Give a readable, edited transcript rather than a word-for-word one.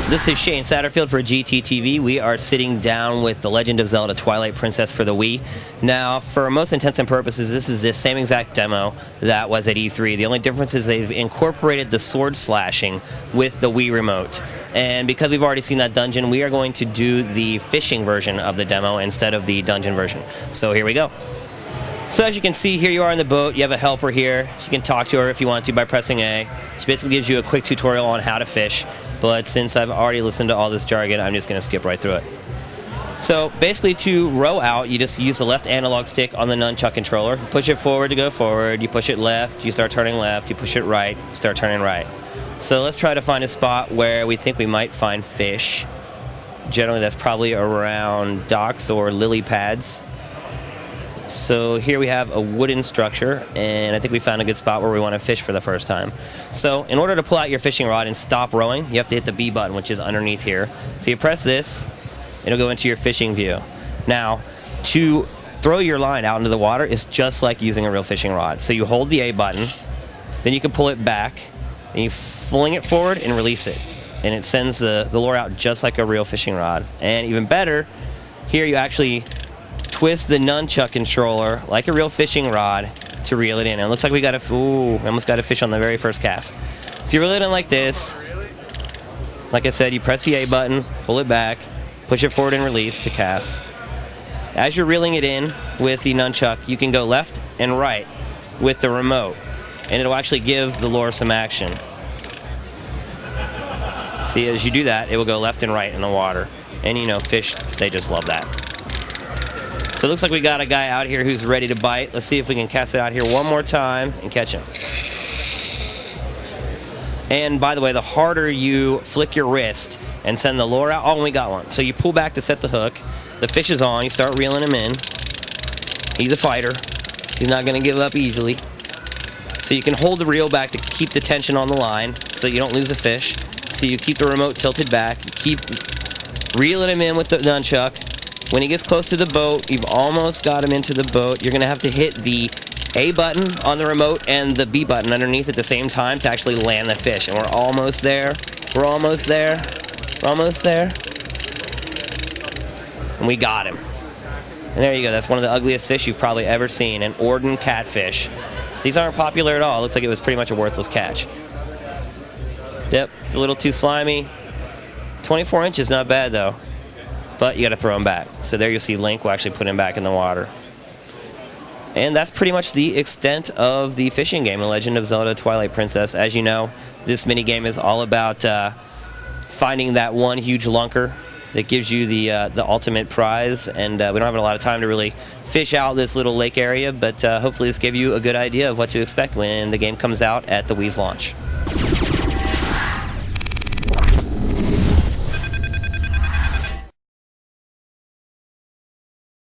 This is Shane Satterfield for GTTV. We are sitting down with The Legend of Zelda Twilight Princess for the Wii. Now, for most intents and purposes, this is the same exact demo that was at E3. The only difference is they've incorporated the sword slashing with the Wii remote. And because we've already seen that dungeon, we are going to do the fishing version of the demo instead of the dungeon version. So here we go. So as you can see, here you are in the boat. You have a helper here. You can talk to her if you want to by pressing A. She basically gives you a quick tutorial on how to fish. But since I've already listened to all this jargon, I'm just going to skip right through it. So basically, to row out, you just use the left analog stick on the nunchuck controller. Push it forward to go forward. You push it left, you start turning left. You push it right, you start turning right. So let's try to find a spot where we think we might find fish. Generally, that's probably around docks or lily pads. So here we have a wooden structure, and I think we found a good spot where we want to fish for the first time. So in order to pull out your fishing rod and stop rowing, you have to hit the B button, which is underneath here. So you press this, it'll go into your fishing view. Now, to throw your line out into the water is just like using a real fishing rod. So you hold the A button, then you can pull it back, and you fling it forward and release it. And it sends the lure out just like a real fishing rod. And even better, here you actually twist the nunchuck controller like a real fishing rod to reel it in. And it looks like we got a almost got a fish on the very first cast. So you reel it in like this. Like I said, you press the A button, pull it back, push it forward and release to cast. As you're reeling it in with the nunchuck, you can go left and right with the remote, and it'll actually give the lure some action. See, as you do that, it will go left and right in the water. And you know, fish, they just love that. So it looks like we got a guy out here who's ready to bite. Let's see if we can cast it out here one more time and catch him. And by the way, the harder you flick your wrist and send the lure out, oh, we got one. So you pull back to set the hook. The fish is on. You start reeling him in. He's a fighter. He's not going to give up easily. So you can hold the reel back to keep the tension on the line so that you don't lose the fish. So you keep the remote tilted back. You keep reeling him in with the nunchuck. When he gets close to the boat, you've almost got him into the boat. You're going to have to hit the A button on the remote and the B button underneath at the same time to actually land the fish. And we're almost there. We're almost there. We're almost there. And we got him. And there you go. That's one of the ugliest fish you've probably ever seen, an Orden catfish. These aren't popular at all. It looks like it was pretty much a worthless catch. Yep, it's a little too slimy. 24 inches, not bad though. But you got to throw him back. So there you'll see Link will actually put him back in the water. And that's pretty much the extent of the fishing game, The Legend of Zelda Twilight Princess. As you know, this mini game is all about finding that one huge lunker that gives you the ultimate prize. And we don't have a lot of time to really fish out this little lake area, but hopefully this gave you a good idea of what to expect when the game comes out at the Wii's launch.